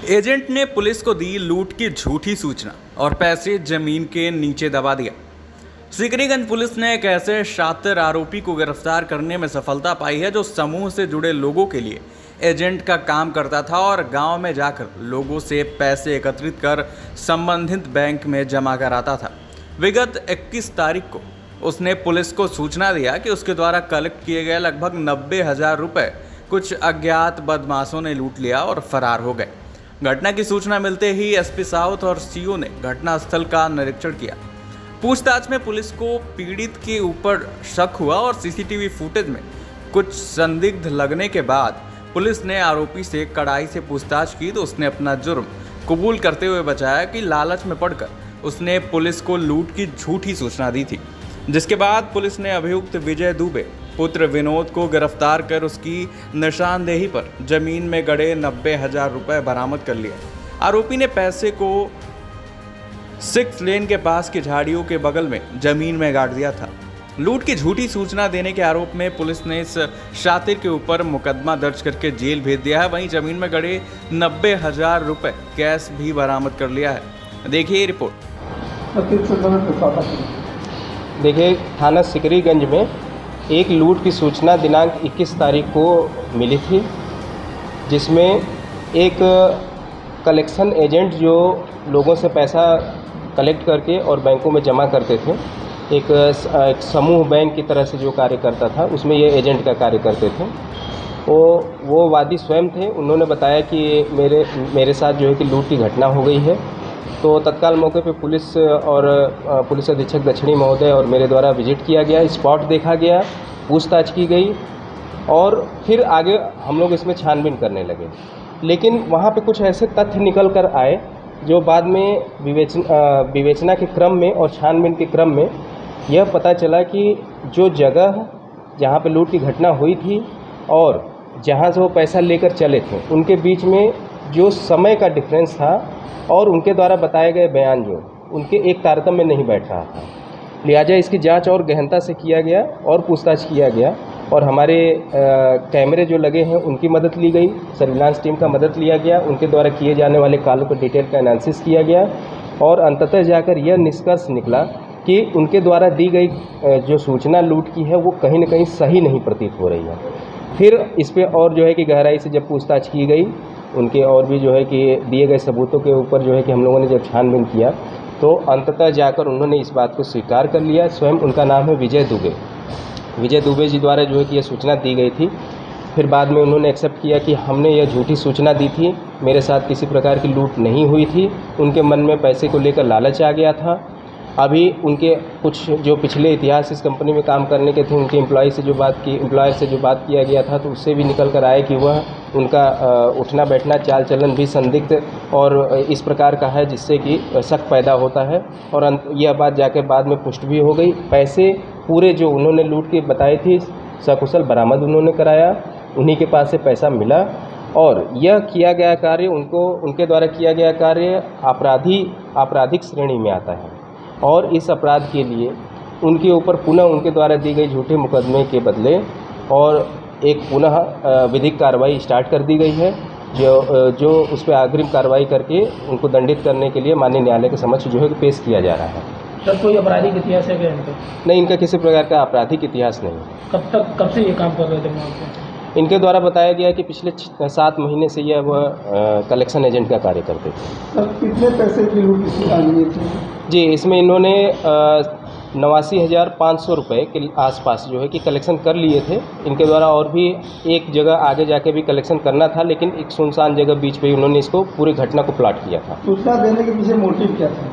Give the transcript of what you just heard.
Agent ने police को दी लूट की झूठी सूचना और पैसे जमीन के नीचे दबा दिया। सिकरीगंज पुलिस ने एक ऐसे शातिर आरोपी को गिरफ्तार करने में सफलता पाई है जो समूह से जुड़े लोगों के लिए एजेंट का काम करता था और गांव में जाकर लोगों से पैसे एकत्रित कर संबंधित बैंक में जमा कराता था। विगत 21 तारीख को उसने पुलिस को सूचना दिया कि उसके द्वारा कलेक्ट किए गए लगभग 90,000 रुपये कुछ अज्ञात बदमाशों ने लूट लिया और फरार हो गए। घटना की सूचना मिलते ही एसपी साउथ और सीओ ने घटनास्थल का निरीक्षण किया। पूछताछ में पुलिस को पीड़ित के ऊपर शक हुआ और सीसीटीवी फुटेज में कुछ संदिग्ध लगने के बाद पुलिस ने आरोपी से कड़ाई से पूछताछ की तो उसने अपना जुर्म कबूल करते हुए बताया कि लालच में पड़कर उसने पुलिस को लूट की झूठी सूचना दी थी, जिसके बाद पुलिस ने अभियुक्त विजय दुबे पुत्र विनोद को गिरफ्तार कर उसकी निशानदेही पर जमीन में गड़े 90,000 रुपये बरामद कर लिए। आरोपी ने पैसे को 6 लेन के पास की झाड़ियों के बगल में जमीन में गाड़ दिया था। लूट की झूठी सूचना देने के आरोप में पुलिस ने इस शातिर के ऊपर मुकदमा दर्ज करके जेल भेज दिया है। वहीं जमीन में गड़े 90,000 रुपये कैश भी बरामद कर लिया है। देखिए रिपोर्ट। देखिए, थाना सिकरीगंज में एक लूट की सूचना दिनांक 21 तारीख को मिली थी, जिसमें एक कलेक्शन एजेंट जो लोगों से पैसा कलेक्ट करके और बैंकों में जमा करते थे, एक समूह बैंक की तरह से जो कार्य करता था, उसमें ये एजेंट का कार्य करते थे। वो वादी स्वयं थे। उन्होंने बताया कि मेरे साथ जो है कि लूट की घटना हो गई है। तो तत्काल मौके पे पुलिस और पुलिस अधीक्षक दक्षिणी महोदय और मेरे द्वारा विजिट किया गया, स्पॉट देखा गया, पूछताछ की गई और फिर आगे हम लोग इसमें छानबीन करने लगे। लेकिन वहाँ पे कुछ ऐसे तथ्य निकल कर आए जो बाद में विवेचना के क्रम में और छानबीन के क्रम में यह पता चला कि जो जगह जहाँ पे लूट की घटना हुई थी और जहाँ से वो पैसा लेकर चले थे, उनके बीच में जो समय का डिफरेंस था और उनके द्वारा बताए गए बयान जो उनके एक तारतम्य में नहीं बैठ रहा था। लिहाजा इसकी जांच और गहनता से किया गया और पूछताछ किया गया और हमारे कैमरे जो लगे हैं उनकी मदद ली गई, सर्विलांस टीम का मदद लिया गया, उनके द्वारा किए जाने वाले कालों पर डिटेल का एनालिसिस किया गया और अंततः जाकर यह निष्कर्ष निकला कि उनके द्वारा दी गई जो सूचना लूट की है वो कहीं न कहीं सही नहीं प्रतीत हो रही है। फिर इस पर और जो है कि गहराई से जब पूछताछ की गई, उनके और भी जो है कि दिए गए सबूतों के ऊपर जो है कि हम लोगों ने जब छानबीन किया तो अंततः जाकर उन्होंने इस बात को स्वीकार कर लिया। स्वयं उनका नाम है विजय दुबे जी द्वारा जो है कि यह सूचना दी गई थी। फिर बाद में उन्होंने एक्सेप्ट किया कि हमने यह झूठी सूचना दी थी, मेरे साथ किसी प्रकार की लूट नहीं हुई थी, उनके मन में पैसे को लेकर लालच आ गया था। अभी उनके कुछ जो पिछले इतिहास इस कंपनी में काम करने के थे, उनके एम्प्लॉयर से जो बात किया गया था, तो उससे भी निकल कर आया कि वह उनका उठना बैठना चाल चलन भी संदिग्ध और इस प्रकार का है जिससे कि शक पैदा होता है। और यह बात जाकर बाद में पुष्ट भी हो गई। पैसे पूरे जो उन्होंने लूट के बताए थे सकुशल बरामद उन्होंने कराया, उन्हीं के पास से पैसा मिला और यह किया गया कार्य उनके द्वारा किया गया कार्य आपराधिक श्रेणी में आता है और इस अपराध के लिए उनके ऊपर पुनः उनके द्वारा दी गई झूठे मुकदमे के बदले और एक पुनः विधिक कार्रवाई स्टार्ट कर दी गई है, जो उस पर अग्रिम कार्रवाई करके उनको दंडित करने के लिए माननीय न्यायालय के समक्ष जो है कि पेश किया जा रहा है। सर, कोई आपराधिक इतिहास है क्या इनका? नहीं, इनका किसी प्रकार का आपराधिक इतिहास नहीं। कब से ये काम कर रहे थे वहाँ पे? इनके द्वारा बताया गया कि पिछले 7 महीने से यह वह कलेक्शन एजेंट का कार्य करते थे। सर, कितने पैसे की लूट थी? जी, इसमें इन्होंने 89,500 रुपये के आसपास जो है कि कलेक्शन कर लिए थे। इनके द्वारा और भी एक जगह आगे जाके भी कलेक्शन करना था, लेकिन एक सुनसान जगह बीच पे ही उन्होंने इसको पूरी घटना को प्लाट किया था। सूचना देने के पीछे मोटिव क्या था?